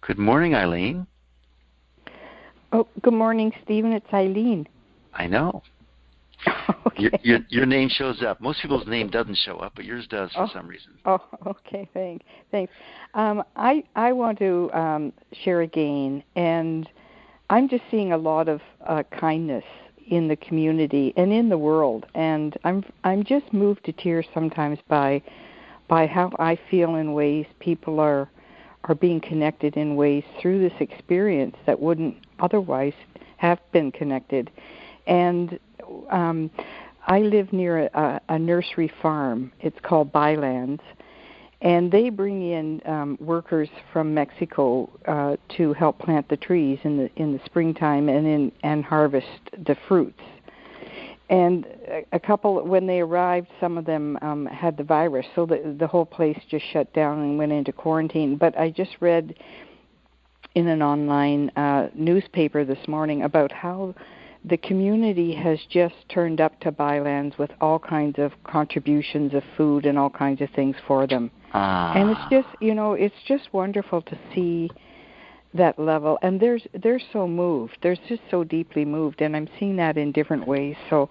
Good morning, Eileen. Oh, good morning, Stephen. It's Eileen. I know. Okay. Your name shows up. Most people's name doesn't show up, but yours does for some reason. Oh, okay. Thanks. I want to share again, and I'm just seeing a lot of kindness in the community and in the world, and I'm just moved to tears sometimes by how I feel in ways people are being connected in ways through this experience that wouldn't otherwise have been connected. And I live near a nursery farm. It's called Bylands, and they bring in workers from Mexico to help plant the trees in the springtime and harvest the fruits. And a couple, when they arrived, some of them had the virus, so the whole place just shut down and went into quarantine. But I just read in an online newspaper this morning about how the community has just turned up to Bylands with all kinds of contributions of food and all kinds of things for them. And it's just, it's just wonderful to see that level. And they're so moved. They're just so deeply moved, and I'm seeing that in different ways. So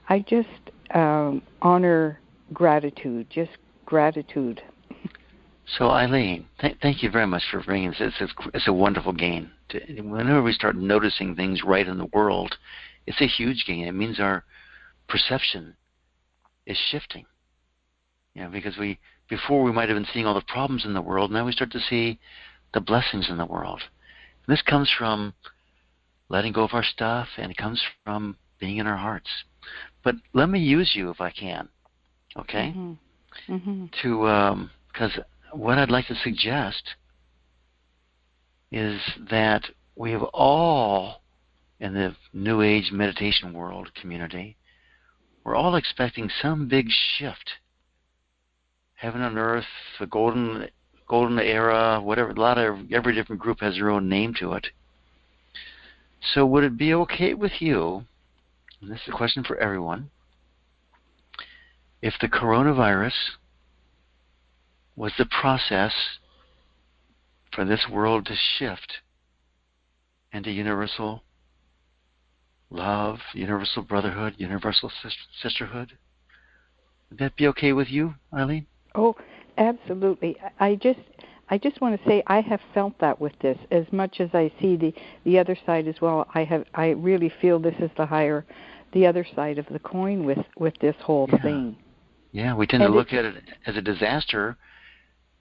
I just honor gratitude, just gratitude. So, Eileen, thank you very much for bringing this. It's a wonderful gain. Whenever we start noticing things right in the world, it's a huge gain. It means our perception is shifting. Because before we might have been seeing all the problems in the world, now we start to see the blessings in the world. And this comes from letting go of our stuff, and it comes from being in our hearts. But let me use you if I can, okay? Mm-hmm. Because what I'd like to suggest is that we have all, in the New Age meditation world community, we're all expecting some big shift. Heaven on earth, the golden era, whatever. Every different group has their own name to it. So would it be okay with you, and this is a question for everyone, if the coronavirus was the process for this world to shift into universal love, universal brotherhood, universal sisterhood? Would that be okay with you, Eileen? Oh, absolutely. I just want to say I have felt that with this as much as I see the other side as well. I really feel this is the other side of the coin with this whole thing. Yeah, we tend to look at it as a disaster,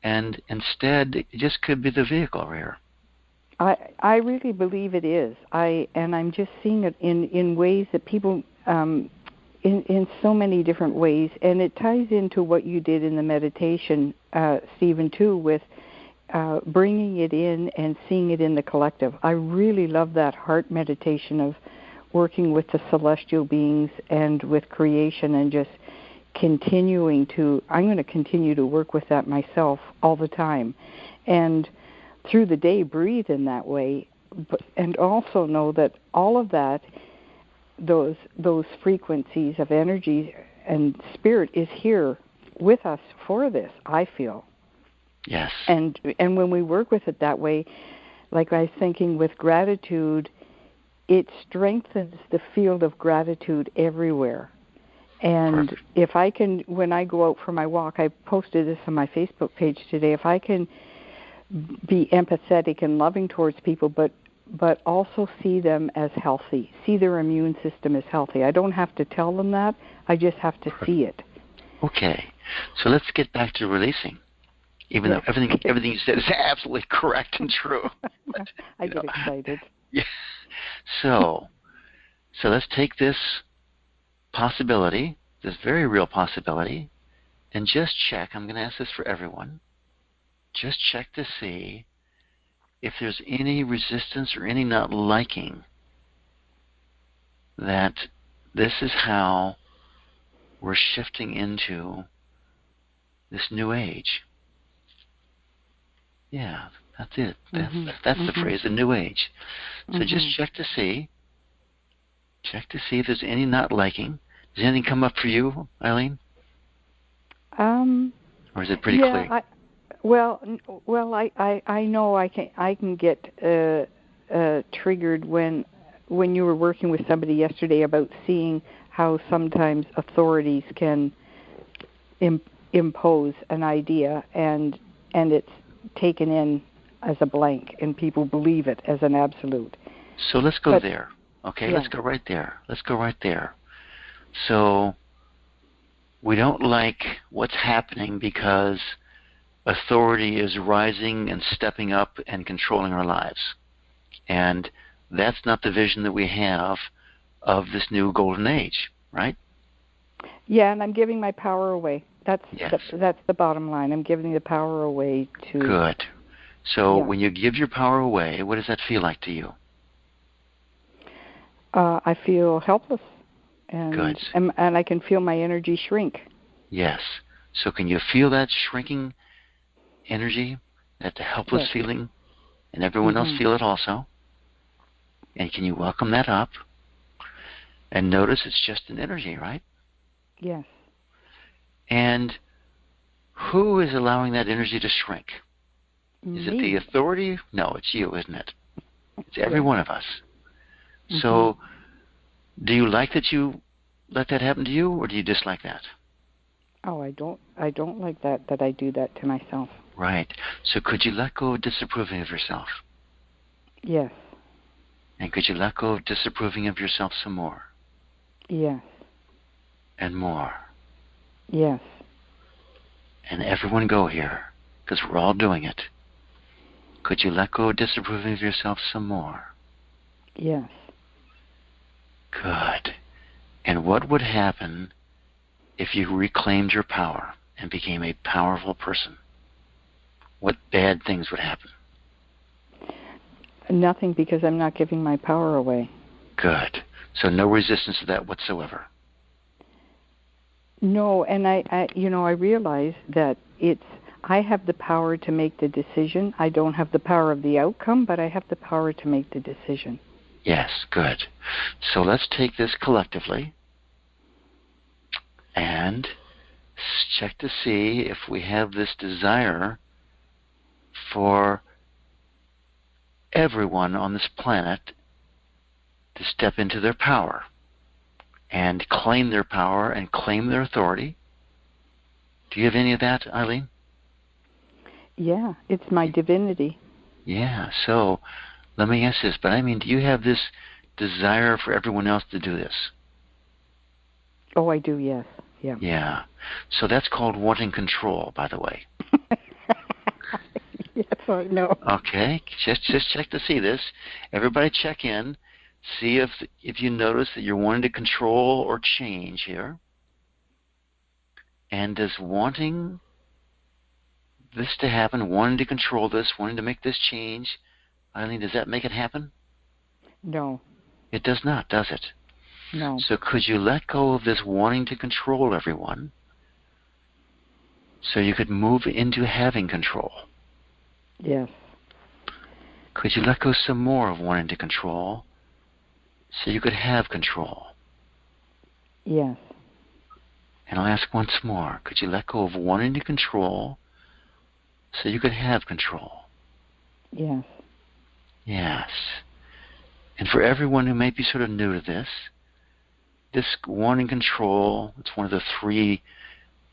and instead it just could be the vehicle here. I really believe it is. I'm just seeing it in ways that people in so many different ways, and it ties into what you did in the meditation, Stephen, too, with bringing it in and seeing it in the collective. I really love that heart meditation of working with the celestial beings and with creation, and just I'm going to continue to work with that myself all the time, and through the day breathe in that way, and also know that all of that, those frequencies of energy and spirit is here with us for this, I feel. Yes. And when we work with it that way, like I was thinking with gratitude, it strengthens the field of gratitude everywhere. And perfect. If I can, when I go out for my walk, I posted this on my Facebook page today, if I can be empathetic and loving towards people, but also see them as healthy, see their immune system as healthy. I don't have to tell them that. I just have to see it. Okay. So let's get back to releasing, even though everything you said is absolutely correct and true. But, I get excited. Yeah. So let's take this possibility, this very real possibility, and just check. I'm going to ask this for everyone. Just check to see if there's any resistance or any not liking that this is how we're shifting into this new age. Yeah, that's it. That's the phrase, the new age. So just check to see if there's any not liking. Does anything come up for you, Eileen? Or is it pretty clear? I know I can get triggered when you were working with somebody yesterday about seeing how sometimes authorities can impose an idea and it's taken in as a blank and people believe it as an absolute. So let's go there. Okay, yeah. Let's go right there. So we don't like what's happening because authority is rising and stepping up and controlling our lives. And that's not the vision that we have of this new golden age, right? Yeah, and I'm giving my power away. That's the bottom line. I'm giving the power away to... Good. So when you give your power away, what does that feel like to you? I feel helpless. Good. And I can feel my energy shrink. Yes. So can you feel that shrinking energy, that helpless feeling, and everyone else feel it also? And can you welcome that up? And notice it's just an energy, right? Yes. And who is allowing that energy to shrink? Is it the authority? No, it's you, isn't it? It's every one of us. So do you like that you let that happen to you, or do you dislike that? Oh, I don't like that I do that to myself. Right. So could you let go of disapproving of yourself? Yes. And could you let go of disapproving of yourself some more? Yes. And more? Yes. And everyone go here, because we're all doing it. Could you let go of disapproving of yourself some more? Yes. Good. And what would happen if you reclaimed your power and became a powerful person? What bad things would happen? Nothing, because I'm not giving my power away. Good. So no resistance to that whatsoever. No, and I realize that I have the power to make the decision. I don't have the power of the outcome, but I have the power to make the decision. Yes, good. So let's take this collectively and check to see if we have this desire for everyone on this planet to step into their power and claim their power and claim their authority. Do you have any of that, Eileen? Yeah, it's my divinity. Yeah, so let me ask this, but do you have this desire for everyone else to do this? Oh, I do, yes. Yeah. Yeah. So that's called wanting control, by the way. Yes, I know. Okay, just check to see this. Everybody check in. See if you notice that you're wanting to control or change here. And does wanting this to happen, wanting to control this, wanting to make this change, Eileen, does that make it happen? No. It does not, does it? No. So could you let go of this wanting to control everyone so you could move into having control? Yes. Could you let go some more of wanting to control so you could have control? Yes. And I'll ask once more. Could you let go of wanting to control so you could have control? Yes. Yes. And for everyone who may be sort of new to this wanting control, it's one of the three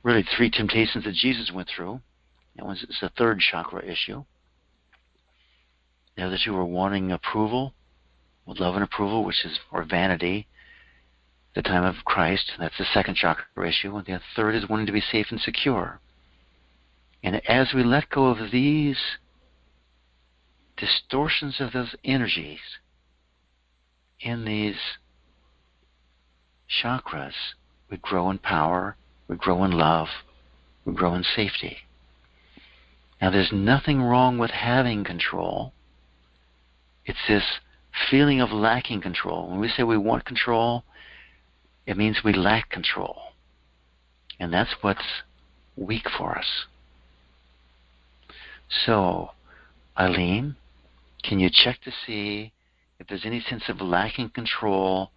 temptations that Jesus went through. It's the third chakra issue. The other two were wanting approval, with love and approval, or vanity, at the time of Christ. That's the second chakra issue. And the third is wanting to be safe and secure. And as we let go of these distortions of those energies in these chakras, we grow in power, we grow in love, we grow in safety. Now, there's nothing wrong with having control. It's this feeling of lacking control. When we say we want control, it means we lack control. And that's what's weak for us. So, Eileen, can you check to see if there's any sense of lacking control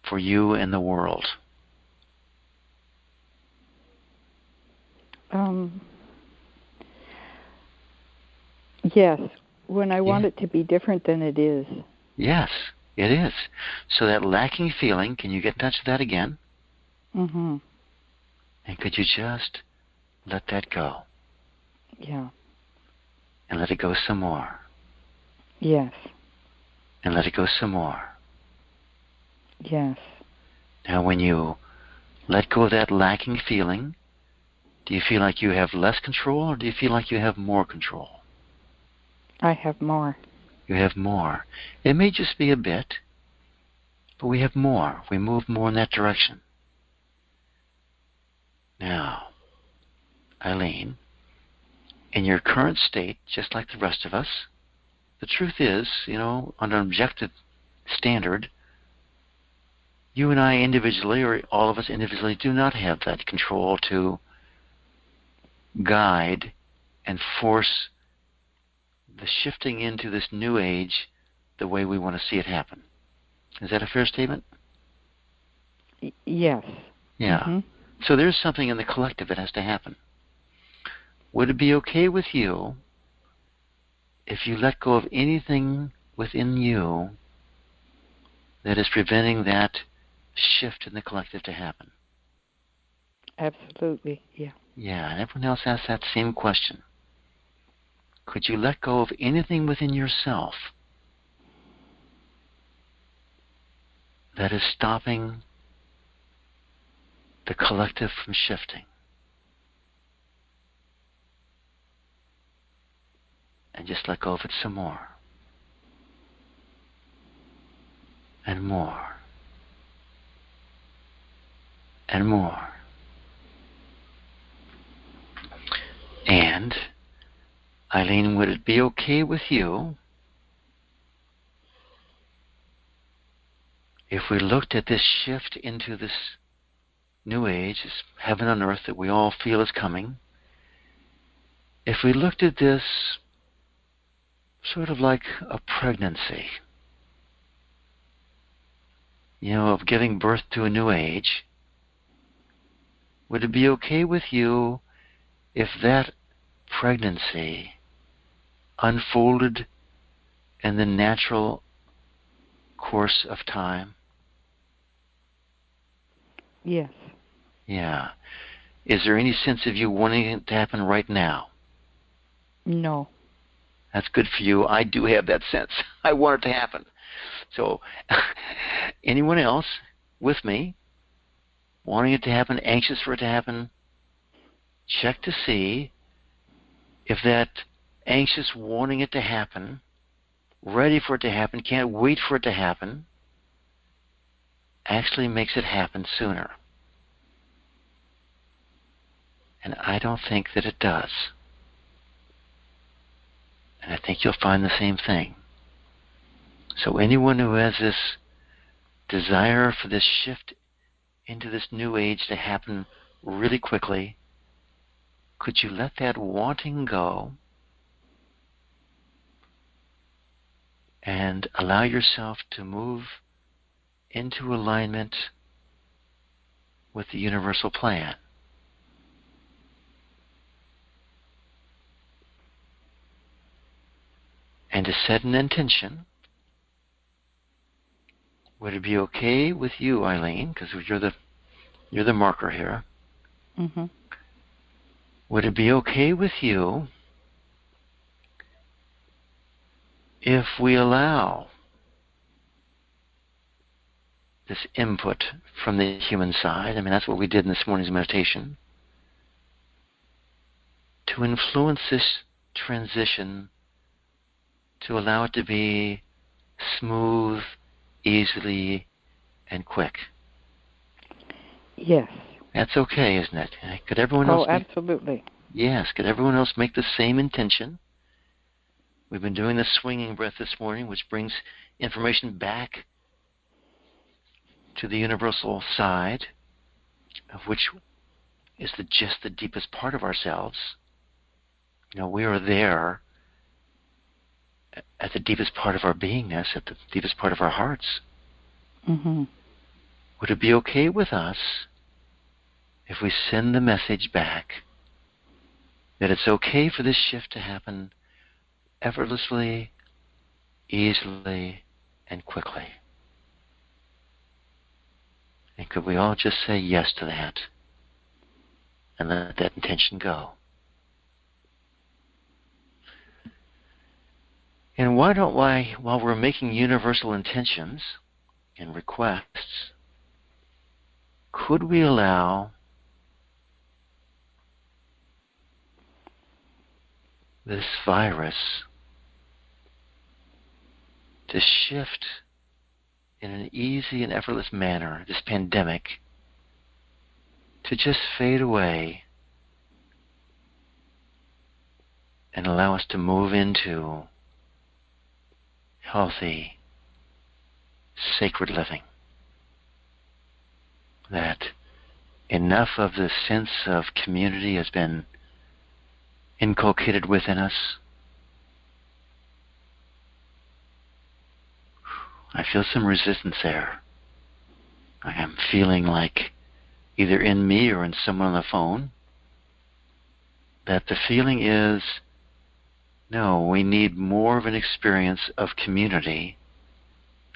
for you and the world? Yes, when I Yeah. want it to be different than it is. Yes, it is. So that lacking feeling, can you get in touch with that again? Mm-hmm. And could you just let that go? Yeah. And let it go some more. Yes. And let it go some more. Yes. Now when you let go of that lacking feeling, do you feel like you have less control, or do you feel like you have more control? I have more. You have more. It may just be a bit, but we have more. We move more in that direction. Now, Eileen, in your current state, just like the rest of us, the truth is, on an objective standard, you and I individually, or all of us individually, do not have that control to guide and force the shifting into this new age the way we want to see it happen. Is that a fair statement? Yes. Yeah. Mm-hmm. So there's something in the collective that has to happen. Would it be okay with you if you let go of anything within you that is preventing that shift in the collective to happen? Absolutely. Yeah. Yeah, and everyone else asks that same question. Could you let go of anything within yourself that is stopping the collective from shifting? And just let go of it some more. And more. And more. And, Eileen, would it be okay with you if we looked at this shift into this new age, this heaven on earth that we all feel is coming, if we looked at this sort of like a pregnancy, of giving birth to a new age, would it be okay with you if that pregnancy unfolded in the natural course of time? Yes. Yeah. Is there any sense of you wanting it to happen right now? No. That's good for you. I do have that sense. I want it to happen. So, anyone else with me, wanting it to happen, anxious for it to happen, check to see if that anxious wanting it to happen, ready for it to happen, can't wait for it to happen, actually makes it happen sooner. And I don't think that it does. And I think you'll find the same thing. So anyone who has this desire for this shift into this new age to happen really quickly, could you let that wanting go and allow yourself to move into alignment with the universal plan? And to set an intention. Would it be okay with you, Eileen, because you're the marker here, Mm-hmm. would it be okay with you if we allow this input from the human side, I mean, that's what we did in this morning's meditation, to influence this transition, to allow it to be smooth, easily, and quick? Yes. That's okay, isn't it? Could everyone else Oh, absolutely. Yes, could everyone else make the same intention? We've been doing the swinging breath this morning, which brings information back to the universal side, of which is just the deepest part of ourselves. We are there at the deepest part of our beingness, at the deepest part of our hearts. Mm-hmm. Would it be okay with us if we send the message back that it's okay for this shift to happen effortlessly, easily, and quickly. And could we all just say yes to that and let that intention go? And why don't we, while we're making universal intentions and requests, could we allow this virus to shift in an easy and effortless manner, this pandemic, to just fade away and allow us to move into healthy, sacred living? That enough of the sense of community has been inculcated within us. I feel some resistance there. I am feeling like, either in me or in someone on the phone, that the feeling is, no, we need more of an experience of community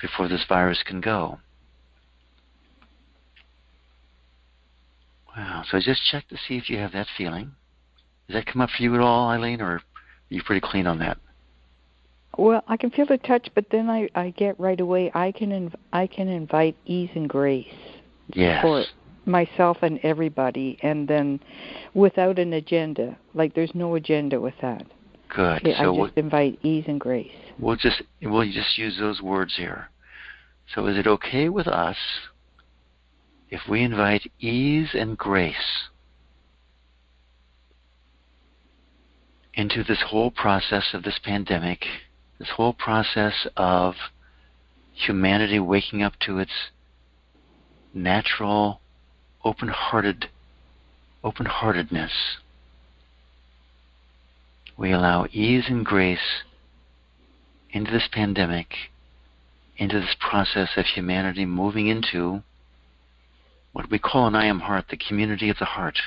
before this virus can go. Wow. So just check to see if you have that feeling. Does that come up for you at all, Eileen, or are you pretty clean on that? Well, I can feel the touch, but then I get right away. I can invite ease and grace for myself and everybody, and then without an agenda. Like there's no agenda with that. Good. Okay, so I just invite ease and grace. We'll just use those words here. So is it okay with us if we invite ease and grace into this whole process of this pandemic, this whole process of humanity waking up to its natural open-heartedness? We allow ease and grace into this pandemic, into this process of humanity moving into what we call an I am heart, the community of the heart.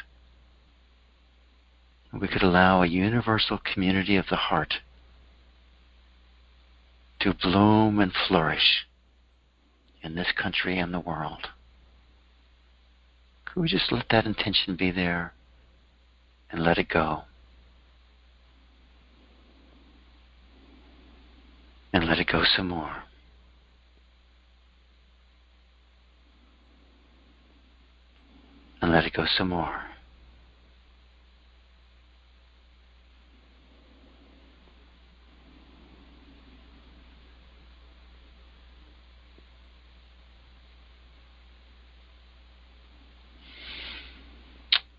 We could allow a universal community of the heart to bloom and flourish in this country and the world. Could we just let that intention be there and let it go? And let it go some more. And let it go some more.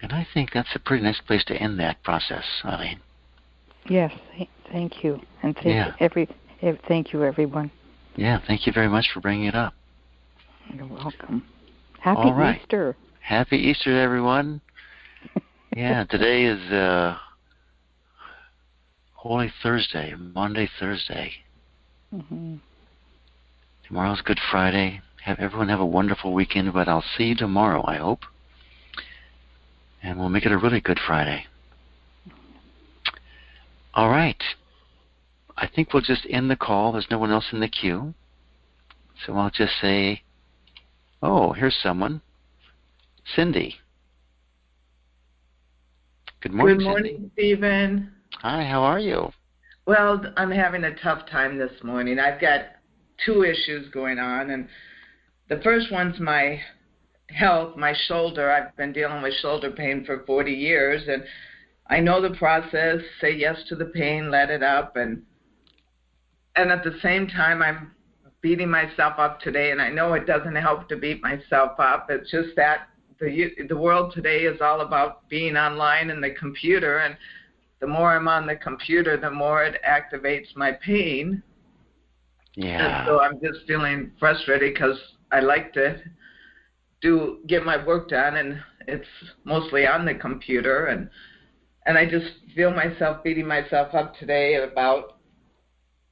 And I think that's a pretty nice place to end that process, Eileen. Yes, thank you. And thank you, everyone. Yeah, thank you very much for bringing it up. You're welcome. Happy Easter. Happy Easter, everyone. Yeah, today is Holy Thursday, Monday, Thursday. Mm-hmm. Tomorrow's Good Friday. Everyone have a wonderful weekend, but I'll see you tomorrow, I hope. And we'll make it a really good Friday. All right. I think we'll just end the call. There's no one else in the queue. So I'll just say, oh, here's someone. Cindy. Good morning, Cindy. Good morning, Stephen. Hi, how are you? Well, I'm having a tough time this morning. I've got two issues going on, and the first one's my health, my shoulder. I've been dealing with shoulder pain for 40 years, and I know the process, say yes to the pain, let it up, and at the same time, I'm beating myself up today, and I know it doesn't help to beat myself up. It's just that the world today is all about being online and the computer, and the more I'm on the computer, the more it activates my pain. Yeah. And so I'm just feeling frustrated because I like to get my work done, and it's mostly on the computer, and I just feel myself beating myself up today about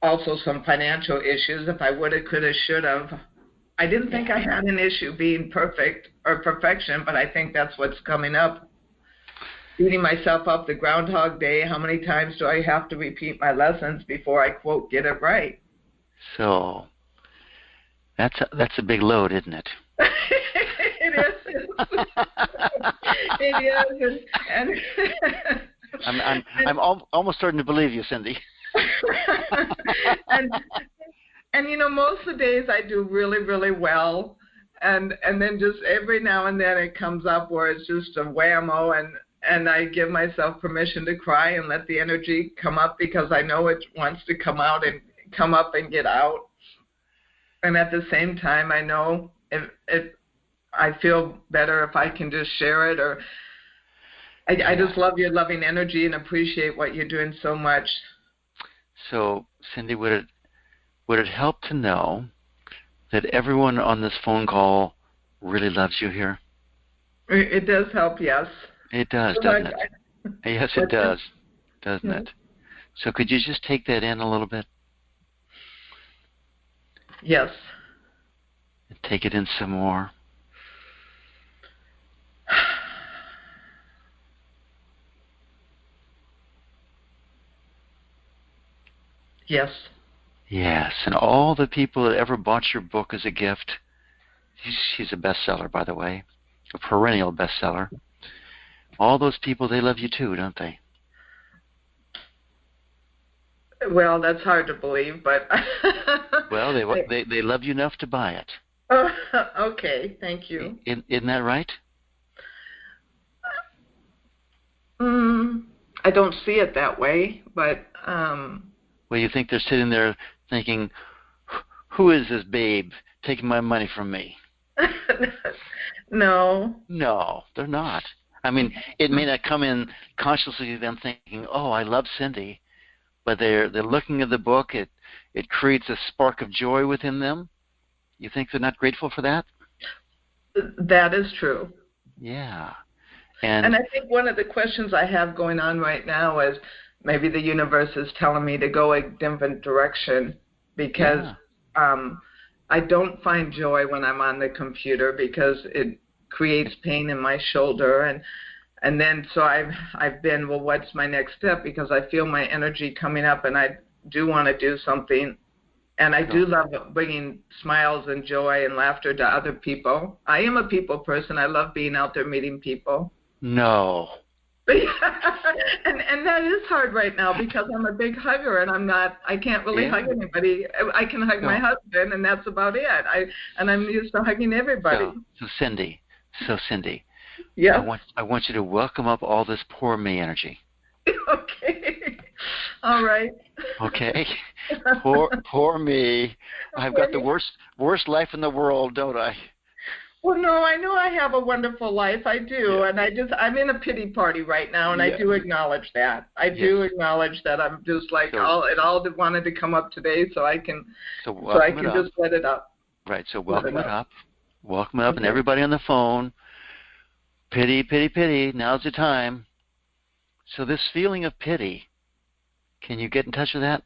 also some financial issues. If I woulda, coulda, shoulda. I didn't think I had an issue being perfect or perfection, but I think that's what's coming up. beating myself up the Groundhog Day. How many times do I have to repeat my lessons before I, quote, get it right? So that's a big load, isn't it? It is. It is. I'm almost starting to believe you, Cindy. and you know, most of the days I do really, really well, and then just every now and then it comes up where it's just a whammo, and I give myself permission to cry and let the energy come up because I know it wants to come out and come up and get out. And at the same time, I know if I feel better if I can just share it, or I just love your loving energy and appreciate what you're doing so much. So, Cindy, would it help to know that everyone on this phone call really loves you here? It does help, yes. It does, doesn't it? Yes, it does, doesn't it? So could you just take that in a little bit? Yes. And take it in some more. Yes. Yes, and all the people that ever bought your book as a gift, she's a bestseller, by the way, a perennial bestseller. All those people, they love you too, don't they? Well, that's hard to believe, but... Well, they love you enough to buy it. Oh, okay, thank you. Isn't that right? I don't see it that way, but... Well, you think they're sitting there thinking, who is this babe taking my money from me? No. No, they're not. I mean, it may not come in consciously to them thinking, oh, I love Cindy, but they're looking at the book. It creates a spark of joy within them. You think they're not grateful for that? That is true. Yeah. And I think one of the questions I have going on right now is maybe the universe is telling me to go a different direction because I don't find joy when I'm on the computer because it creates pain in my shoulder, and then so I've been, well, what's my next step, because I feel my energy coming up and I do want to do something, and I do love bringing smiles and joy and laughter to other people. I am a people person. I love being out there meeting people. No. and that is hard right now because I'm a big hugger and I can't really hug anybody. I can hug my husband and that's about it. I'm used to hugging everybody. So Cindy, yeah. I want you to welcome up all this poor me energy. Okay. All right. Okay. Poor me. I've got the worst life in the world, don't I? Well, no, I know I have a wonderful life. I do, and I'm in a pity party right now, and I do acknowledge that. I do acknowledge that I'm just like it all wanted to come up today, so I can just let it up. Right. So welcome it up, and everybody on the phone. Pity, pity, pity. Now's the time. So this feeling of pity, can you get in touch with that?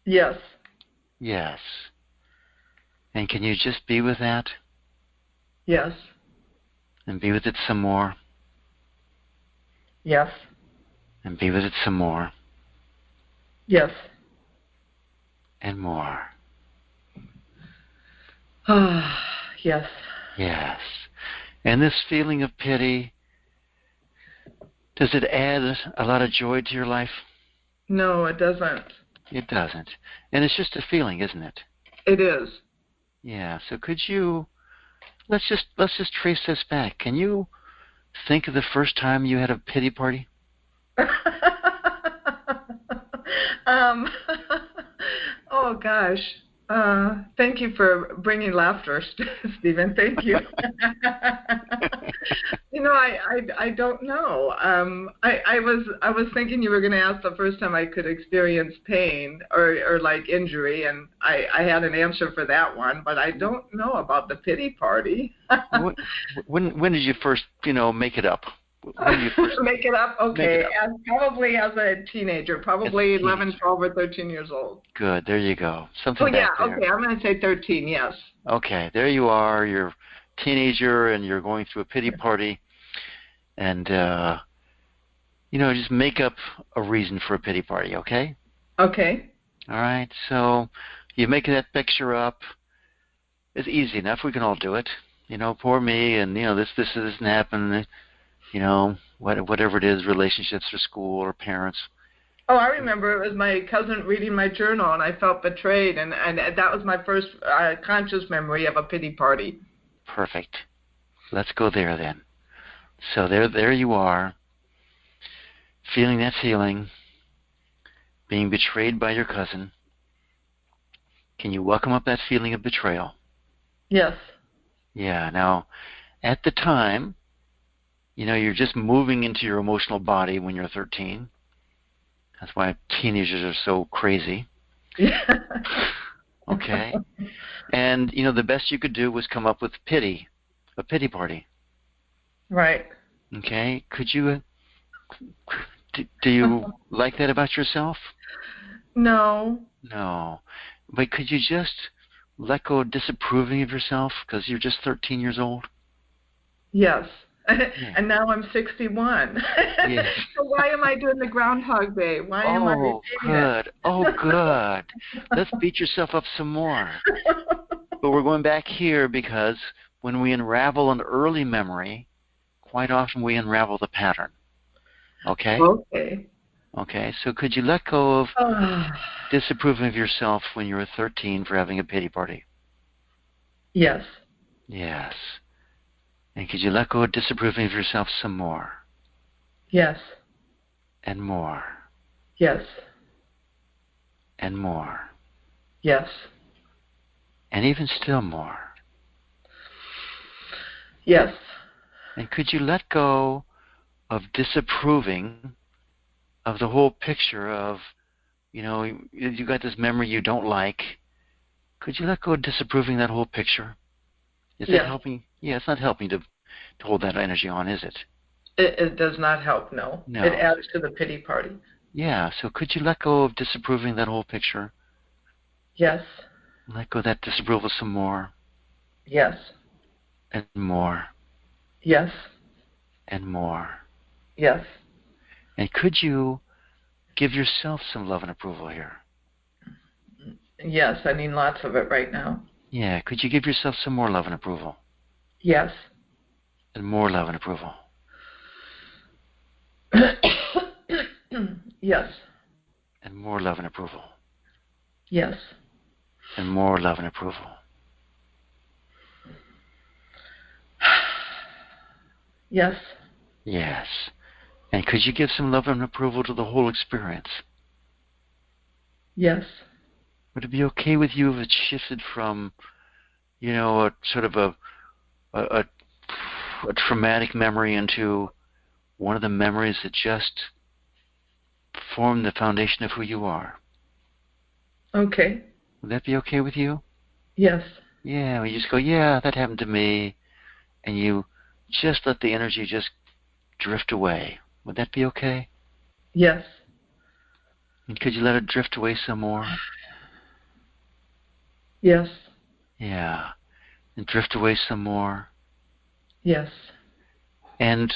Yes. Yes. And can you just be with that? Yes. And be with it some more. Yes. And be with it some more. Yes. And more. Yes. Yes. And this feeling of pity, does it add a lot of joy to your life? No, it doesn't. It doesn't. And it's just a feeling, isn't it? It is. Yeah. So could you... Let's just trace this back. Can you think of the first time you had a pity party? Oh gosh. Thank you for bringing laughter, Stephen. Thank you. You know, I don't know. I was thinking you were going to ask the first time I could experience pain or like injury, and I had an answer for that one, but I don't know about the pity party. When did you first, make it up? When did you first make it up? Okay, probably as a teenager, probably 11, 12, or 13 years old. Good, there you go. Something back there. Okay, I'm going to say 13, yes. Okay, there you are. You're a teenager and you're going through a pity party, and just make up a reason for a pity party, okay? Okay. All right, so you make that picture up. It's easy enough. We can all do it. Poor me, and this hasn't happened. Whatever it is, relationships or school or parents. Oh, I remember it was my cousin reading my journal, and I felt betrayed, and that was my first conscious memory of a pity party. Perfect. Let's go there then. So there you are, feeling that feeling, being betrayed by your cousin. Can you welcome up that feeling of betrayal? Yes. Yeah. Now, at the time, you're just moving into your emotional body when you're 13. That's why teenagers are so crazy. Yeah. Okay. And, the best you could do was come up with pity, a pity party. Right. Okay. Do you like that about yourself? No. No. But could you just let go of disapproving of yourself because you're just 13 years old? Yes. Yeah. And now I'm 61. Yes. So why am I doing the Groundhog Day? Why am I repeating good. it? Oh, good. Let's beat yourself up some more. But we're going back here because when we unravel an early memory, quite often we unravel the pattern. Okay? Okay. Okay, so could you let go of disapproving of yourself when you were 13 for having a pity party? Yes. Yes. And could you let go of disapproving of yourself some more? Yes. And more. Yes. And more. Yes. And even still more. Yes. And could you let go of disapproving of the whole picture of, you got this memory you don't like. Could you let go of disapproving that whole picture? Is that helping? Yeah, it's not helping to hold that energy on, is it? It does not help, no. No. It adds to the pity party. Yeah, so could you let go of disapproving that whole picture? Yes. Let go of that disapproval some more. Yes. And more. Yes. And more. Yes. And could you give yourself some love and approval here? Yes, I mean lots of it right now. Yeah, could you give yourself some more love and approval? Yes. And more love and approval? Yes. And more love and approval? Yes. And more love and approval? Yes. Yes. And could you give some love and approval to the whole experience? Yes. Would it be okay with you if it shifted from, a sort of a traumatic memory into one of the memories that just form the foundation of who you are? Okay. Would that be okay with you? Yes. Yeah, we just go, yeah, that happened to me, and you just let the energy just drift away. Would that be okay? Yes. And could you let it drift away some more? Yes. Yeah. And drift away some more. Yes. And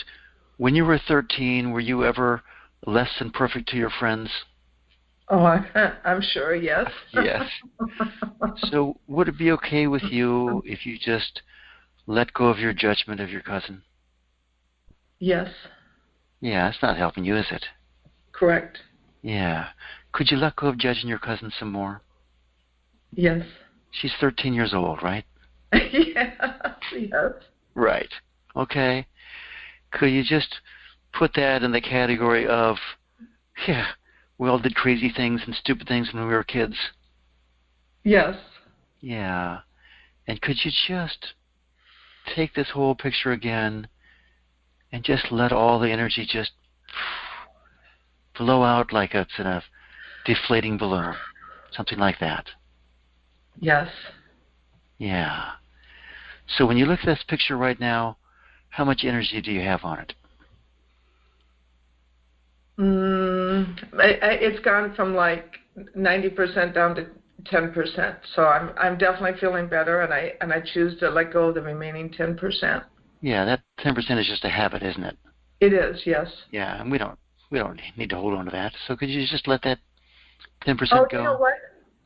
when you were 13, were you ever less than perfect to your friends? Oh, I'm sure, yes. Yes. So would it be okay with you if you just let go of your judgment of your cousin? Yes. Yeah, it's not helping you, is it? Correct. Yeah. Could you let go of judging your cousin some more? Yes. She's 13 years old, right? Yes. Yes. Right. Okay. Could you just put that in the category of, yeah, we all did crazy things and stupid things when we were kids? Yes. Yeah. And could you just take this whole picture again and just let all the energy just blow out like it's in a deflating balloon? Something like that. Yes. Yeah. So when you look at this picture right now, how much energy do you have on it? It's gone from like 90% down to 10%. So I'm definitely feeling better, and I choose to let go of the remaining 10%. Yeah, that 10% is just a habit, isn't it? It is, yes. Yeah, and we don't We don't need to hold on to that. So could you just let that 10% Oh, you know go? what,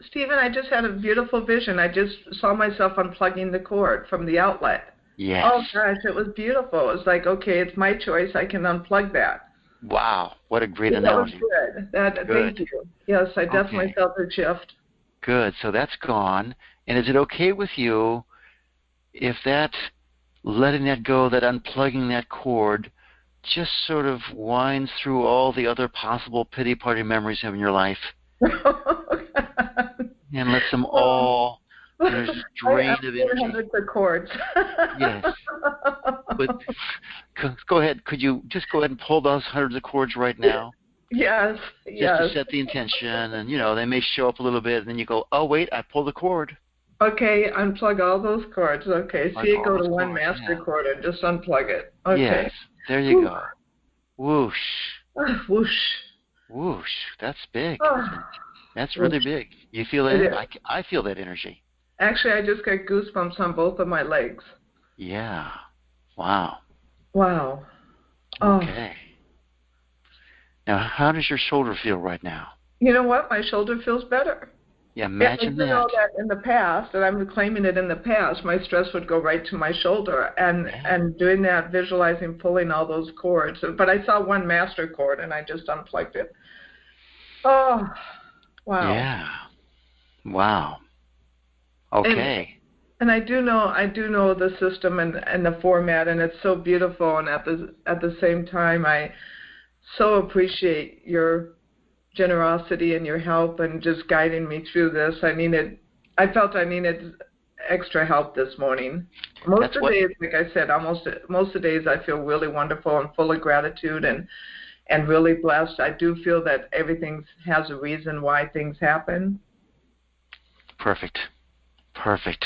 Stephen? I just had a beautiful vision. I just saw myself unplugging the cord from the outlet. Yes. Oh gosh, it was beautiful. It was like, okay, it's my choice. I can unplug that. Wow. What a great Yeah, that was analogy. good. Thank Good. you. Yes, I definitely Okay. felt a shift. Good. So that's gone. And is it okay with you if that letting that go, that unplugging that cord, just sort of winds through all the other possible pity party memories of your life and lets them Oh, all, just I'm drain of doing energy? hundreds of chords. Yes. But go ahead. Could you just go ahead and pull those hundreds of cords right now? Yes, Just to yes. set the intention, and they may show up a little bit, and then you go, oh wait, I pulled the cord. Okay, unplug all those cords. Okay, see Like it all go those to one cords, master yeah. cord and just unplug it. Okay. Yes, there you Whew. go. Whoosh, Ah, whoosh. whoosh. That's big. Ah, That's really whoosh. big. You feel It that? is. I feel that energy. Actually, I just got goosebumps on both of my legs. Yeah. Wow. Wow. Oh, Okay. Now, how does your shoulder feel right now? you know what? My shoulder feels better. Yeah, Yeah, I imagine do that. know that in the past, and I'm claiming it in the past, my stress would go right to my shoulder, Yeah. and doing that, visualizing pulling all those cords. But I saw one master cord, and I just unplugged it. Oh, wow. Yeah. Wow. And Okay. and I do know the system and the format, and it's so beautiful. And at the same time, I so appreciate your generosity and your help and just guiding me through this. I felt I needed extra help this morning. Most That's of the what. days, like I said, almost most of the days I feel really wonderful and full of gratitude and really blessed. I do feel that everything has a reason why things happen. Perfect. Perfect.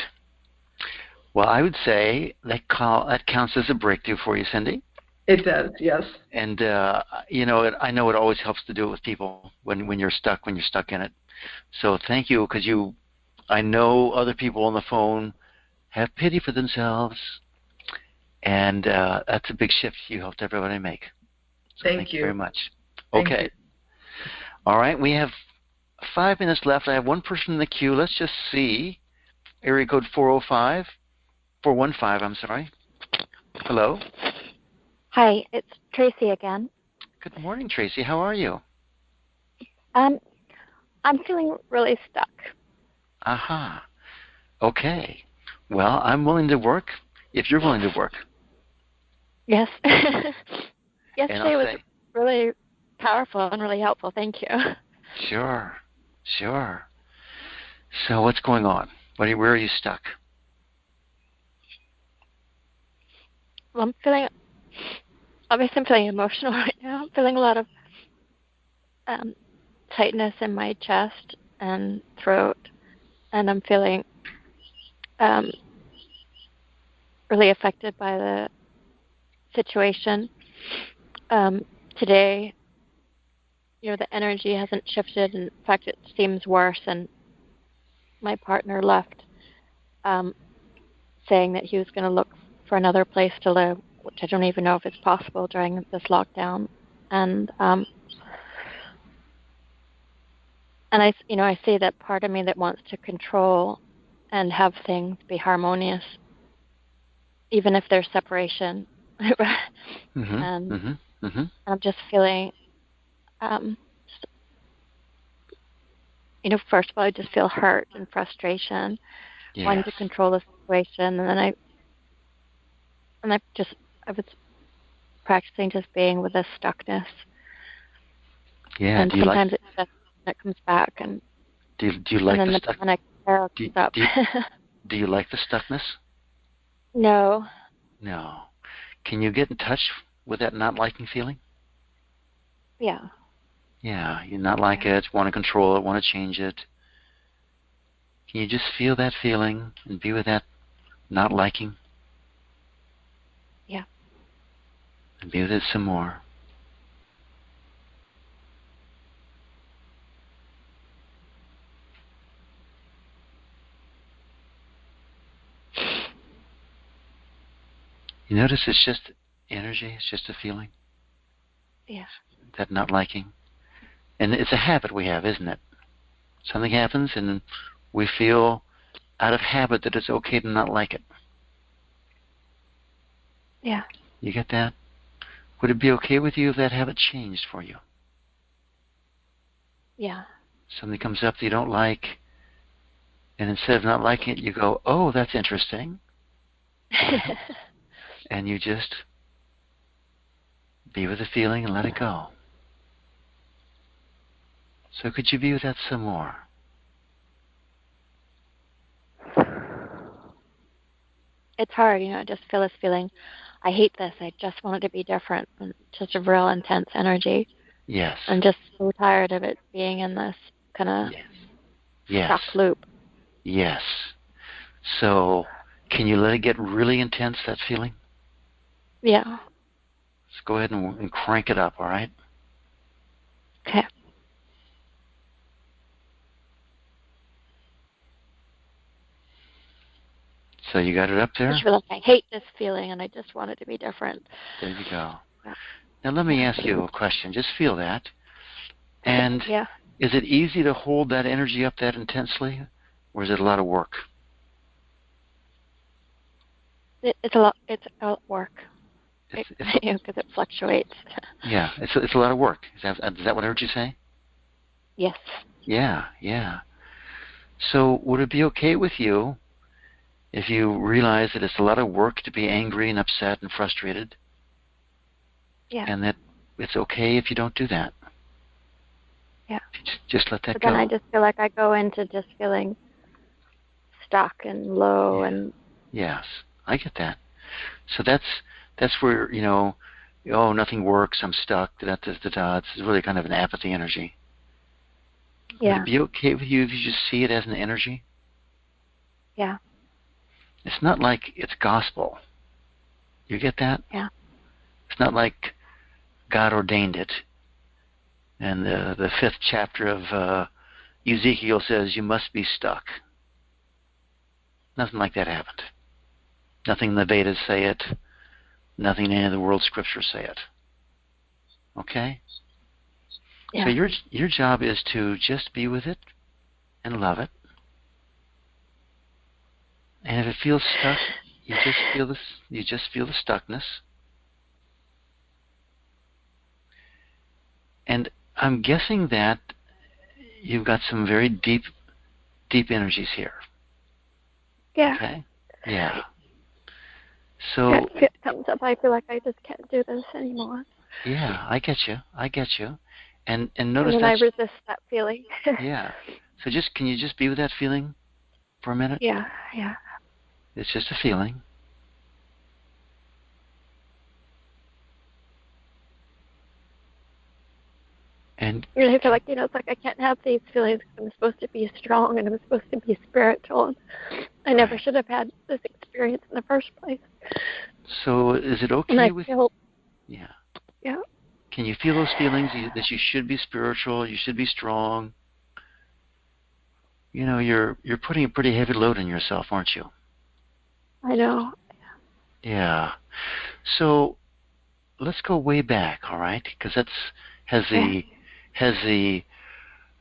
Well, I would say that counts as a breakthrough for you, Cindy. It does, yes. And I know it always helps to do it with people when you're stuck in it. So thank you, because I know other people on the phone have pity for themselves, and that's a big shift you helped everybody make. So Thank thank you very you. much. Thank you. Okay. All right. We have 5 minutes left. I have one person in the queue. Let's just see. Area code 405. 415, I'm sorry. Hello. Hi, it's Tracy again. Good morning, Tracy. How are you? I'm feeling really stuck. Aha. Okay. Well, I'm willing to work if you're willing to work. Yes. And Yesterday I'll was say, really powerful and really helpful. Thank you. sure. So what's going on? Where are you stuck? Well, obviously I'm feeling emotional right now. I'm feeling a lot of tightness in my chest and throat, and I'm feeling really affected by the situation. Today, the energy hasn't shifted. In fact, it seems worse, and my partner left saying that he was going to look for another place to live, which I don't even know if it's possible during this lockdown. And I see that part of me that wants to control and have things be harmonious, even if there's separation. And I'm just feeling, first of all, I just feel hurt and frustration, wanting to control the situation, and then I was practicing just being with this stuckness. Yeah. And sometimes it comes back, and do you like and then the the panic comes up. Do you like the stuckness? No. No. Can you get in touch with that not liking feeling? Yeah. Yeah, you not like it, want to control it, want to change it. Can you just feel that feeling and be with that not liking? Yeah. And be with it some more. You notice it's just energy, it's just a feeling. Yeah. That not liking. And it's a habit we have, isn't it? Something happens and we feel out of habit that it's okay to not like it. Yeah. You get that? Would it be okay with you if that habit changed for you? Yeah. Something comes up that you don't like, and instead of not liking it, you go, oh, that's interesting. And you just be with the feeling and let it go. So could you be with that some more? It's hard, I just feel this feeling. I hate this. I just want it to be different. And just a real intense energy. Yes. I'm just so tired of it being in this kind of stuck loop. Yes. So can you let it get really intense, that feeling? Yeah. Let's go ahead and crank it up, all right? Okay. So you got it up there? I just feel like I hate this feeling and I just want it to be different. There you go. Yeah. Now let me ask you a question. Just feel that. And yeah. Is it easy to hold that energy up that intensely? Or is it a lot of work? It's a lot. It's a work. Because it fluctuates. Yeah, it's a lot of work. Is that what I heard you say? Yes. Yeah. So would it be okay with you if you realize that it's a lot of work to be angry and upset and frustrated? Yeah. And that it's okay if you don't do that? Yeah. Just let that but go. Then I just feel like I go into just feeling stuck and low and. Yes, I get that. So that's where, oh, nothing works, I'm stuck, It's really kind of an apathy energy. Yeah. Would it be okay with you if you just see it as an energy? Yeah. It's not like it's gospel. You get that? Yeah. It's not like God ordained it. And the 5th chapter of Ezekiel says you must be stuck. Nothing like that happened. Nothing in the Vedas say it. Nothing in any of the world scriptures say it. Okay? Yeah. So your job is to just be with it and love it. And if it feels stuck, you just feel this. You just feel the stuckness. And I'm guessing that you've got some very deep energies here. Yeah. Okay. Yeah. So if it comes up, I feel like I just can't do this anymore. Yeah, I get you. And notice and then that. I resist that feeling. Yeah. So can you just be with that feeling for a minute? Yeah. It's just a feeling. And I feel like, it's like I can't have these feelings. I'm supposed to be strong and I'm supposed to be spiritual. And I never should have had this experience in the first place. So is it okay and I with feel, Yeah. Yeah. Can you feel those feelings that you should be spiritual, you should be strong? You're putting a pretty heavy load on yourself, aren't you? I know. Yeah. So let's go way back, all right? Because has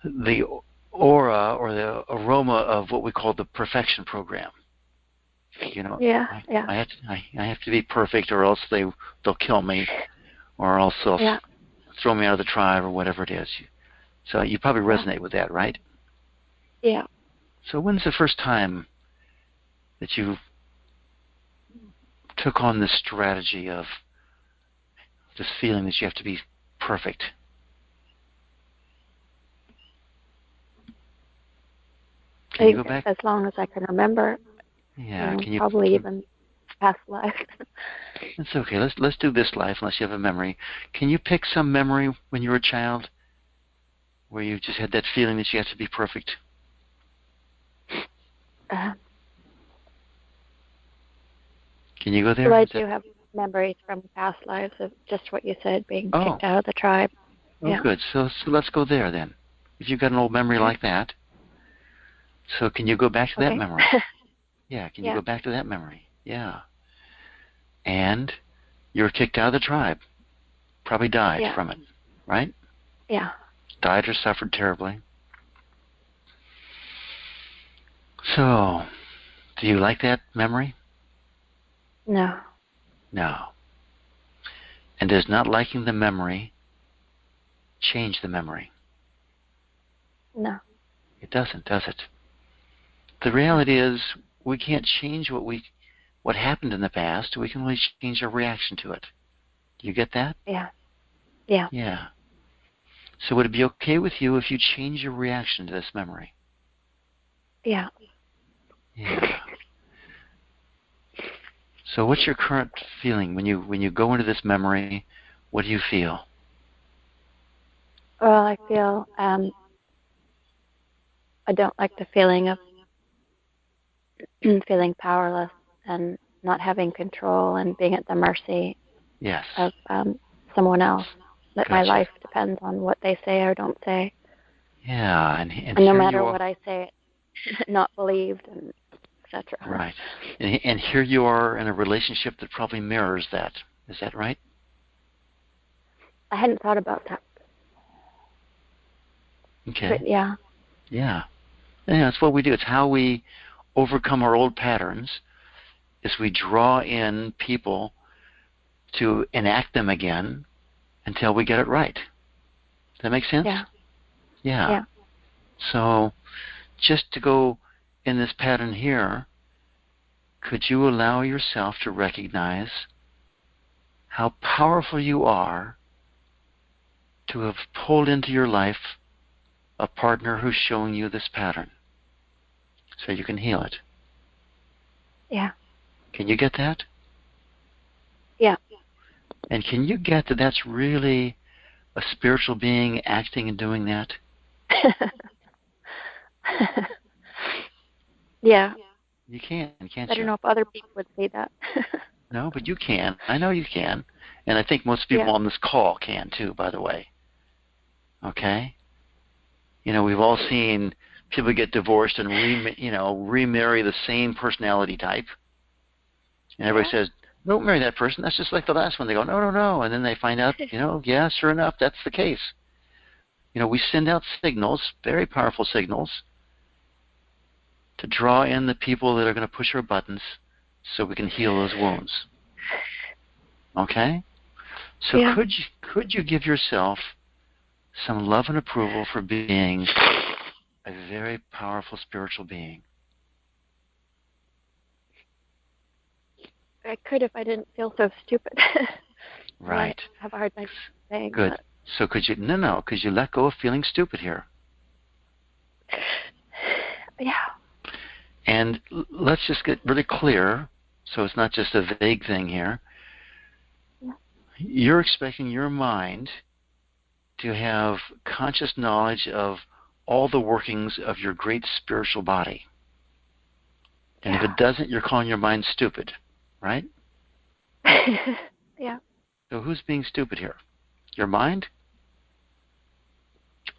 the aura or the aroma of what we call the perfection program. Yeah. I have to be perfect, or else they'll kill me, or else they'll throw me out of the tribe, or whatever it is. So you probably resonate with that, right? Yeah. So when's the first time that you took on this strategy of this feeling that you have to be perfect? Can you go back? As long as I can remember. Yeah. Probably even past life. It's okay. Let's do this life unless you have a memory. Can you pick some memory when you were a child where you just had that feeling that you have to be perfect? Can you go there? Well, I do have memories from past lives of just what you said, being kicked out of the tribe. Oh, good. So let's go there then. If you've got an old memory like that, so can you go back to that memory? Yeah, can you go back to that memory? Yeah. And you were kicked out of the tribe. Probably died from it, right? Yeah. Died or suffered terribly. So, do you like that memory? No. No. And does not liking the memory change the memory? No. It doesn't, does it? The reality is we can't change what happened in the past. We can only change our reaction to it. Do you get that? Yeah. Yeah. Yeah. So would it be okay with you if you change your reaction to this memory? Yeah. Yeah. So what's your current feeling when you go into this memory? What do you feel? Well, I feel I don't like the feeling of feeling powerless and not having control and being at the mercy Yes. of someone else. That my Gotcha. life depends on what they say or don't say. Yeah, and no here matter you are. what I say, it's not believed, and etc. Right. And here you are in a relationship that probably mirrors that. Is that right? I hadn't thought about that. Okay. But yeah. Yeah. Yeah, that's what we do. It's how we overcome our old patterns is we draw in people to enact them again until we get it right. Does that make sense? Yeah. Yeah. Yeah. So just to go in this pattern here, could you allow yourself to recognize how powerful you are to have pulled into your life a partner who's showing you this pattern so you can heal it? Yeah. Can you get that? Yeah. And can you get that that's really a spiritual being acting and doing that? Yeah. You can, can't I you? don't know if other people would say that. No, but you can. I know you can. And I think most people on this call can too, by the way. Okay? You know, we've all seen people get divorced and remarry the same personality type. And everybody says, don't marry that person. That's just like the last one. They go, no, no, no. And then they find out, yeah, sure enough, that's the case. We send out signals, very powerful signals, to draw in the people that are going to push our buttons so we can heal those wounds. Okay? So could you give yourself some love and approval for being a very powerful spiritual being? I could if I didn't feel so stupid. Right. I have a hard time saying Good. that. So could you let go of feeling stupid here? Yeah. And let's just get really clear, so it's not just a vague thing here. You're expecting your mind to have conscious knowledge of all the workings of your great spiritual body. And if it doesn't, you're calling your mind stupid, right? Yeah. So who's being stupid here? Your mind?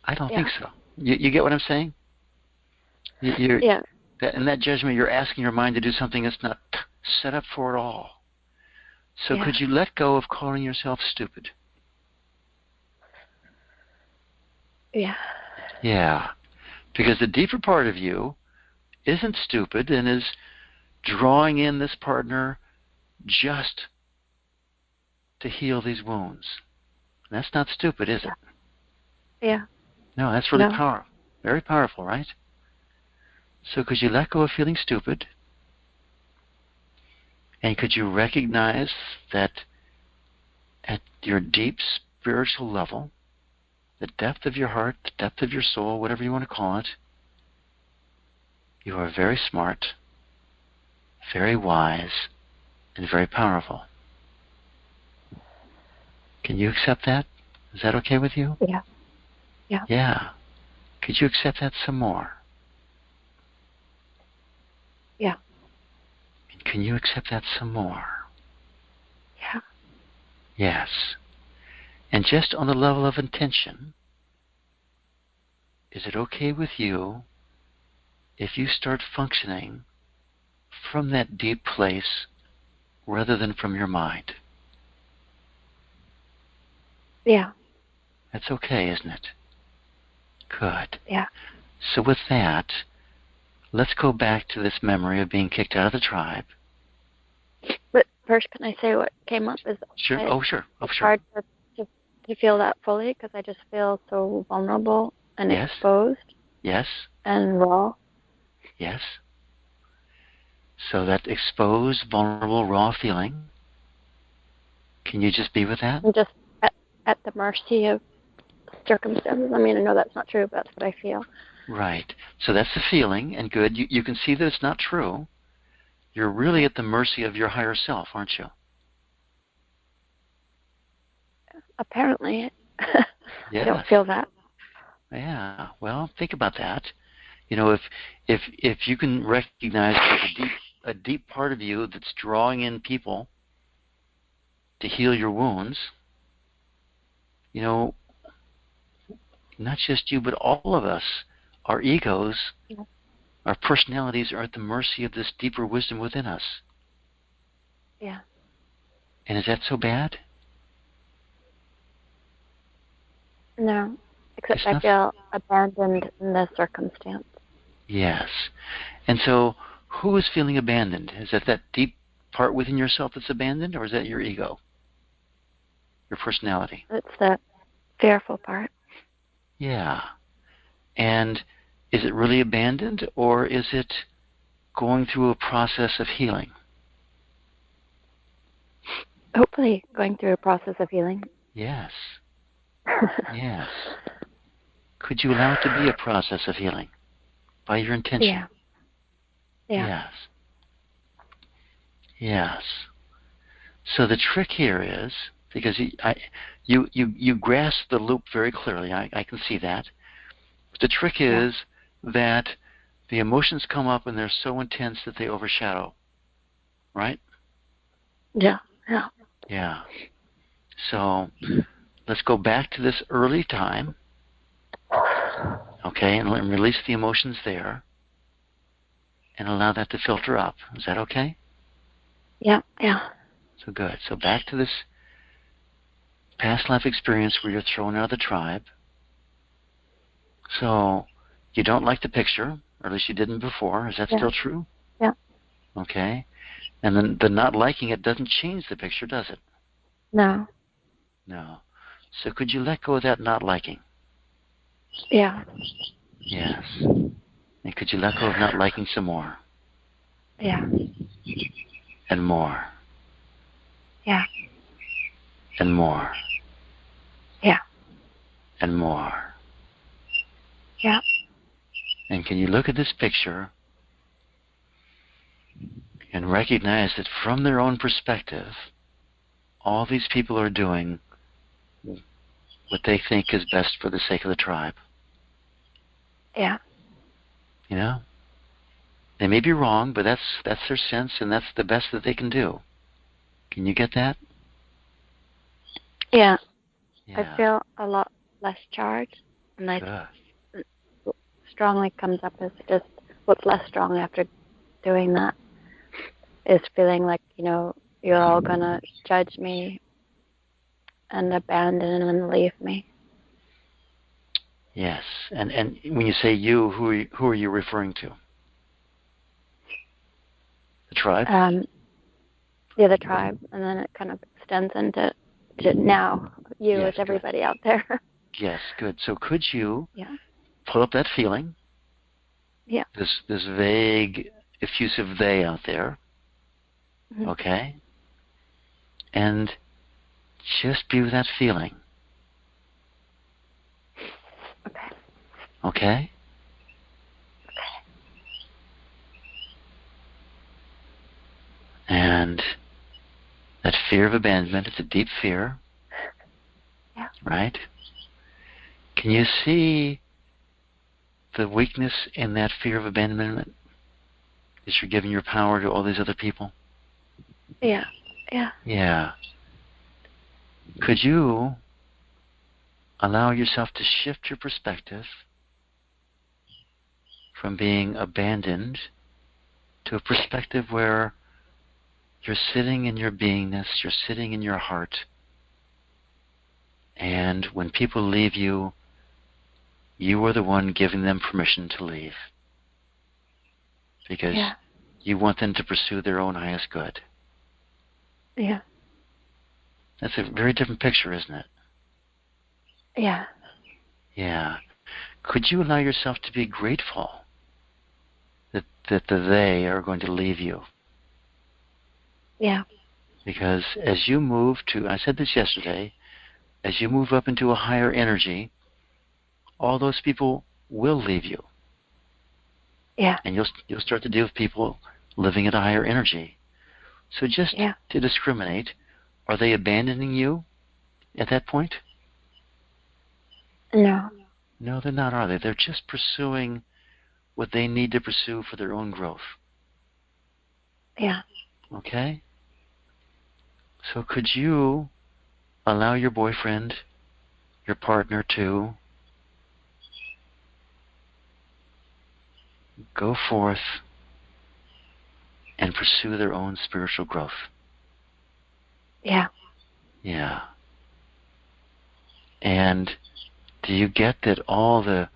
I don't think so. You get what I'm saying? In that judgment, you're asking your mind to do something that's not set up for it all. So could you let go of calling yourself stupid? Yeah. Yeah. Because the deeper part of you isn't stupid and is drawing in this partner just to heal these wounds. That's not stupid, is it? Yeah. No, that's really powerful. Very powerful, right? So could you let go of feeling stupid? And could you recognize that at your deep spiritual level, the depth of your heart, the depth of your soul, whatever you want to call it, you are very smart, very wise, and very powerful. Can you accept that? Is that okay with you? Yeah. Yeah. Yeah. Could you accept that some more? Yeah. And can you accept that some more? Yeah. Yes. And just on the level of intention, is it okay with you if you start functioning from that deep place rather than from your mind? Yeah. That's okay, isn't it? Good. Yeah. So with that, let's go back to this memory of being kicked out of the tribe. But first, can I say what came up is Sure. Sure. it's Sure. hard to feel that fully because I just feel so vulnerable and Yes. exposed. Yes. And raw. Yes. So that exposed, vulnerable, raw feeling, can you just be with that? I'm just at the mercy of circumstances. I mean, I know that's not true, but that's what I feel. Right. So that's the feeling, and good. You can see that it's not true. You're really at the mercy of your higher self, aren't you? Apparently. Yes. I don't feel that. Yeah. Well, think about that. You know, if you can recognize there's a deep part of you that's drawing in people to heal your wounds, you know, not just you, but all of us, our egos, our personalities are at the mercy of this deeper wisdom within us. Yeah. And is that so bad? No. Except I feel abandoned in this circumstance. Yes. And so who is feeling abandoned? Is that deep part within yourself that's abandoned, or is that your ego? Your personality? It's the fearful part. Yeah. And is it really abandoned, or is it going through a process of healing? Hopefully going through a process of healing. Yes. Yes. Could you allow it to be a process of healing by your intention? Yeah. Yeah. Yes. Yes. So the trick here is, because you grasp the loop very clearly, I can see that. But the trick is that the emotions come up and they're so intense that they overshadow, right? Yeah. Yeah. Yeah. So let's go back to this early time, okay, and release the emotions there and allow that to filter up. Is that okay? Yeah. Yeah. So good. So back to this past life experience where you're thrown out of the tribe. So you don't like the picture, or at least you didn't before. Is that still true? Yeah. Okay. And then the not liking it doesn't change the picture, does it? No. No. So could you let go of that not liking? Yeah. Yes. And could you let go of not liking some more? Yeah. And more. Yeah. And more. Yeah. And more. Yeah. And can you look at this picture and recognize that from their own perspective, all these people are doing what they think is best for the sake of the tribe? Yeah. You know? They may be wrong, but that's their sense, and that's the best that they can do. Can you get that? Yeah. Yeah. I feel a lot less charged, and Good. strongly comes up as just what's less strong after doing that is feeling like, you're all gonna judge me and abandon and leave me. Yes. And when you say you, who are you referring to? The tribe? The tribe, and then it kind of extends into now you as everybody out there. Yes, good. So could you Yeah. pull up that feeling? Yeah. This vague, effusive they out there. Mm-hmm. Okay? And just be with that feeling. Okay. Okay? And that fear of abandonment, it's a deep fear. Yeah. Right? Can you see the weakness in that fear of abandonment? Is you're giving your power to all these other people? Yeah. Yeah. Yeah. Could you allow yourself to shift your perspective from being abandoned to a perspective where you're sitting in your beingness, you're sitting in your heart, And when people leave you, you are the one giving them permission to leave. Because you want them to pursue their own highest good. Yeah. That's a very different picture, isn't it? Yeah. Yeah. Could you allow yourself to be grateful that they are going to leave you? Yeah. Because as you move to, I said this yesterday, as you move up into a higher energy, all those people will leave you. Yeah. And you'll start to deal with people living at a higher energy. So just to discriminate, are they abandoning you at that point? No. No, they're not, are they? They're just pursuing what they need to pursue for their own growth. Yeah. Okay? So could you allow your boyfriend, your partner to go forth and pursue their own spiritual growth? Yeah. Yeah. And do you get that all the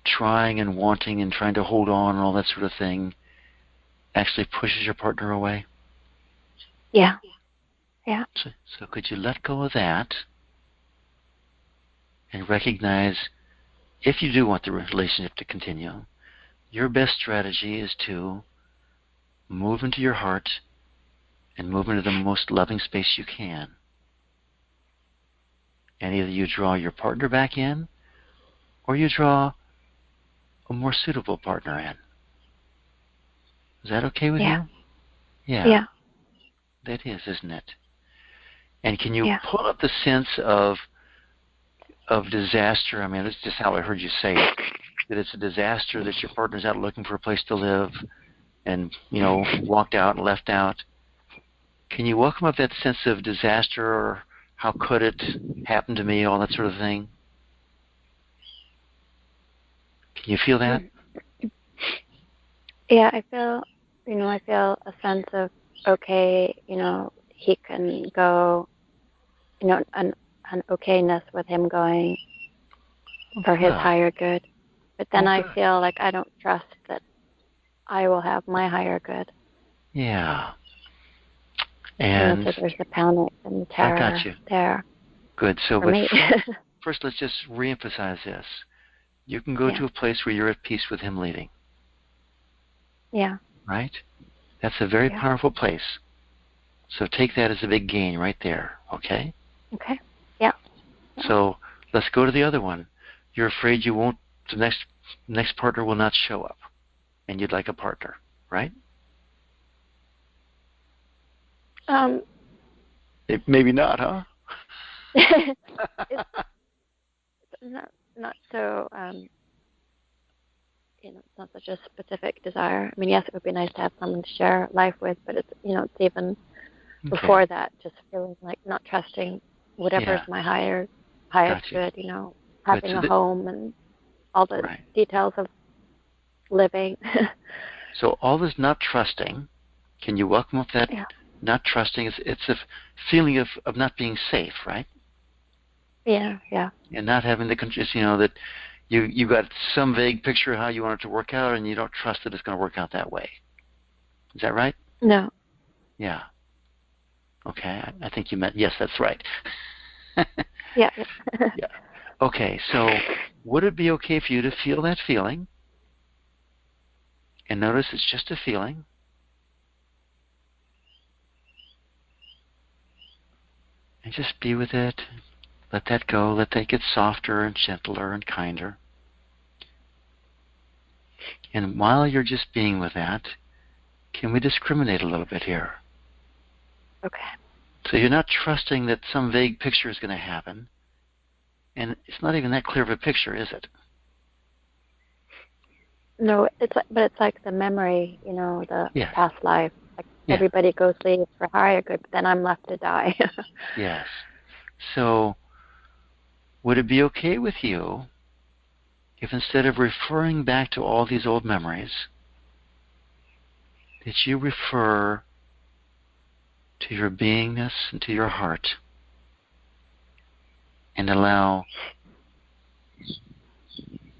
trying and wanting and trying to hold on and all that sort of thing actually pushes your partner away? Yeah. Yeah. So could you let go of that and recognize, if you do want the relationship to continue, your best strategy is to move into your heart and move into the most loving space you can. And either you draw your partner back in, or you draw a more suitable partner in. Is that okay with you? Yeah. That is, isn't it? And can you pull up the sense of disaster? I mean, that's just how I heard you say it. That it's a disaster that your partner's out looking for a place to live and, walked out and left out. Can you welcome up that sense of disaster, or how could it happen to me, all that sort of thing? Can you feel that? Yeah, I feel a sense of, okay, he can go, an okayness with him going for his higher good. But then I feel like I don't trust that I will have my higher good. Yeah. And so there's the panic and the terror. I got you. There. Good. So, but first, let's just reemphasize this. You can go to a place where you're at peace with him leaving. Yeah. Right? That's a very powerful place. So take that as a big gain right there, okay? Okay. Yeah. So let's go to the other one. You're afraid you won't, the next partner will not show up, and you'd like a partner, right? Maybe not, huh? It's not so. It's not such a specific desire. I mean, yes, it would be nice to have someone to share life with, but it's it's even before that, just feeling like not trusting whatever's my highest good. Having a home and all the details of living. So all this not trusting, can you welcome up that not trusting? It's a feeling of not being safe, right? Yeah. And not having the that you got some vague picture of how you want it to work out, and you don't trust that it's going to work out that way. Is that right? No. Yeah. Okay, I think you meant, yes, that's right. Yeah. Yeah. Okay, so would it be okay for you to feel that feeling? And notice it's just a feeling. And just be with it. Let that go. Let that get softer and gentler and kinder. And while you're just being with that, can we discriminate a little bit here? Okay. So you're not trusting that some vague picture is going to happen. And it's not even that clear of a picture, is it? No, but it's like the memory, the past life. Like everybody goes leave for higher good, but then I'm left to die. Yes. So would it be okay with you if instead of referring back to all these old memories, that you refer to your beingness and to your heart, and allow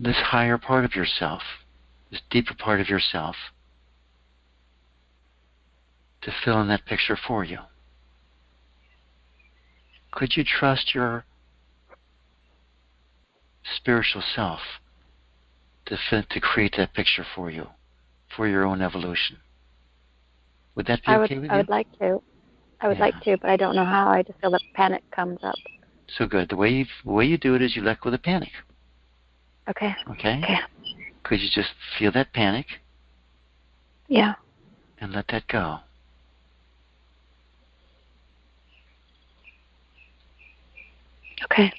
this higher part of yourself, this deeper part of yourself, to fill in that picture for you. Could you trust your spiritual self to create that picture for you, for your own evolution? Would that be okay with you? I would like to. I would like to, but I don't know how. I just feel that panic comes up. So good. The way you do it is you let go of the panic. Okay. Okay? Could you just feel that panic? Yeah. And let that go. Okay.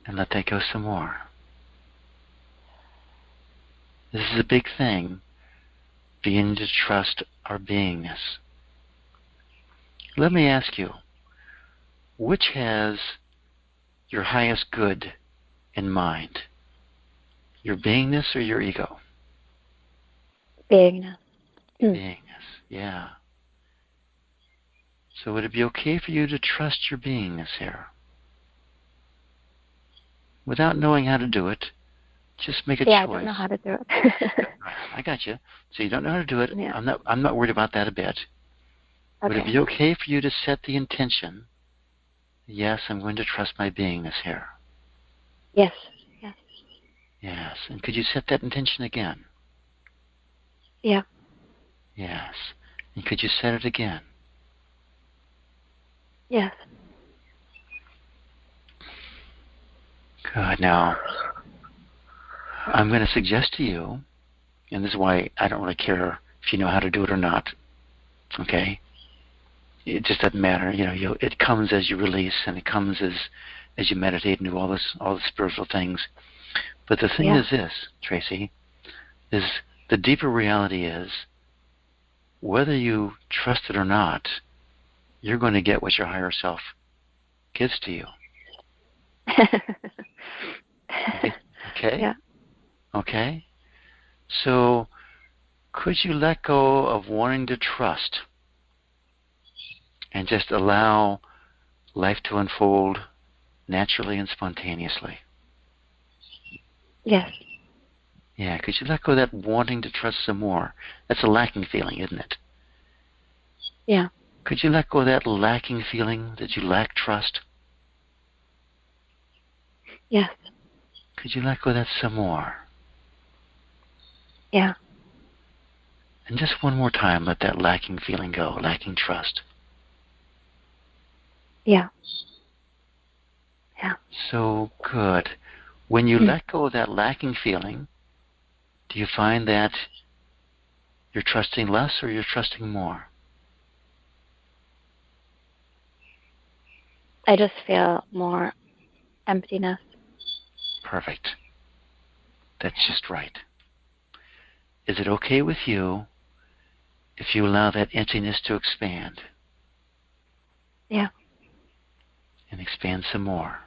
And let that go some more. This is a big thing, beginning to trust our beingness. Let me ask you, which has your highest good in mind? Your beingness or your ego? Beingness. Beingness, yeah. So would it be okay for you to trust your beingness here? Without knowing how to do it, just make a choice. Yeah, I don't know how to do it. Right, I got you. So you don't know how to do it. Yeah. I'm not worried about that a bit. Okay. Would it be okay for you to set the intention? Yes, I'm going to trust my beingness here. Yes. Yes. Yes. And could you set that intention again? Yeah. Yes. And could you set it again? Yes. Good. Now, I'm going to suggest to you, and this is why I don't really care if you know how to do it or not. Okay? It just doesn't matter. It comes as you release, and it comes as you meditate and do all the spiritual things. But the thing is this, Tracy, is the deeper reality is, whether you trust it or not, you're going to get what your higher self gives to you. Okay? Yeah. Okay? So, could you let go of wanting to trust and just allow life to unfold naturally and spontaneously? Yes. Yeah, could you let go of that wanting to trust some more? That's a lacking feeling, isn't it? Yeah. Could you let go of that lacking feeling that you lack trust? Yes. Could you let go of that some more? Yeah. And just one more time, let that lacking feeling go, lacking trust. Yeah. Yeah. So good. When you let go of that lacking feeling, do you find that you're trusting less or you're trusting more? I just feel more emptiness. Perfect. That's just right. Is it okay with you if you allow that emptiness to expand? Yeah. And expand some more.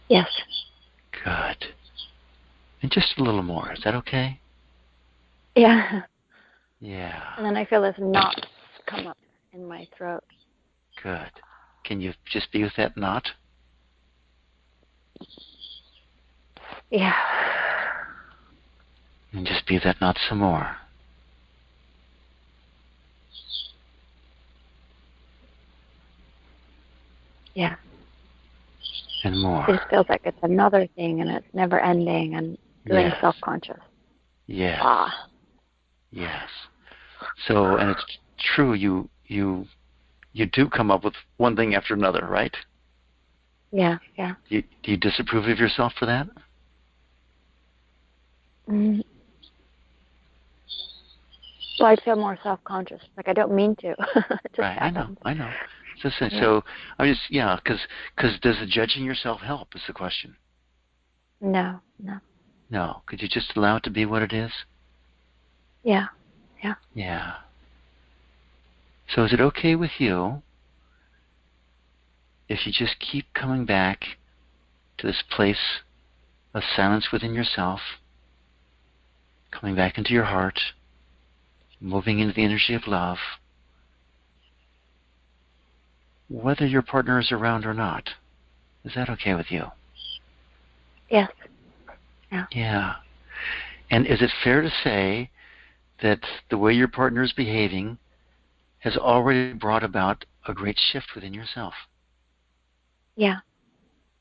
Yes. Good. And just a little more. Is that okay? Yeah. Yeah. And then I feel this knot come up in my throat. Good. Can you just be with that knot? Yeah. And just be with that knot some more. Yeah. And more. It just feels like it's another thing and it's never ending and feeling self-conscious. Yes. Ah. Yes. So, and it's true, you do come up with one thing after another, right? Yeah, yeah. Do you disapprove of yourself for that? Mm. Well, I feel more self-conscious. Like I don't mean to. It just Right, happens. I know. So I'm just, because does the judging yourself help is the question. No. No. Could you just allow it to be what it is? Yeah. Yeah. So is it okay with you if you just keep coming back to this place of silence within yourself coming back into your heart, moving into the energy of love, whether your partner is around or not. Is that okay with you? Yes. Yeah. Yeah. And is it fair to say that the way your partner is behaving has already brought about a great shift within yourself? Yeah.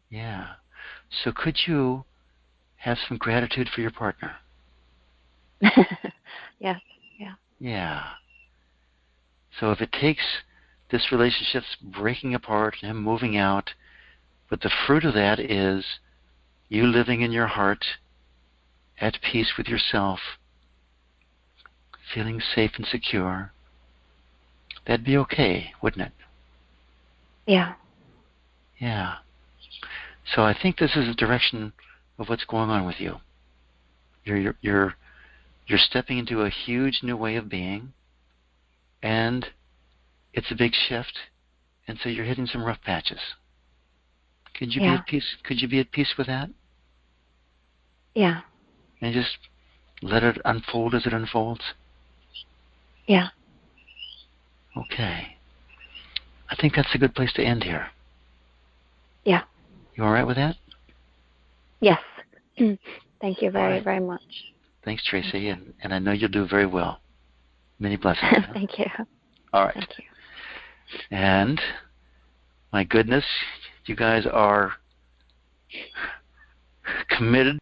Yeah. So could you have some gratitude for your partner? Yes. Yeah. Yeah. So if it takes this relationship's breaking apart and him moving out, but the fruit of that is you living in your heart at peace with yourself, feeling safe and secure, that'd be okay, wouldn't it? Yeah. Yeah. So I think this is the direction of what's going on with you. You're stepping into a huge new way of being, and it's a big shift, and so you're hitting some rough patches. Could you be at peace? Could you be at peace with that? Yeah. And just let it unfold as it unfolds? Yeah. Okay. I think that's a good place to end here. Yeah. You all right with that? Yes. Thank you very, right. very much. Thanks, Tracy, and I know you'll do very well. Many blessings. Thank you. All right. Thank you. And, my goodness, you guys are committed.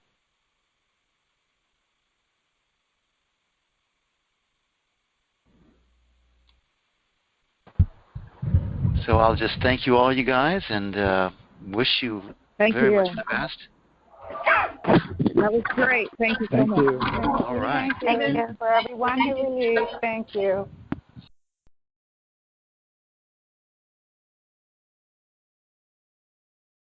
So I'll just thank you all, you guys, and wish you very much the best. That was great. Thank you so much. All right. Thank you. For everyone who released, thank you.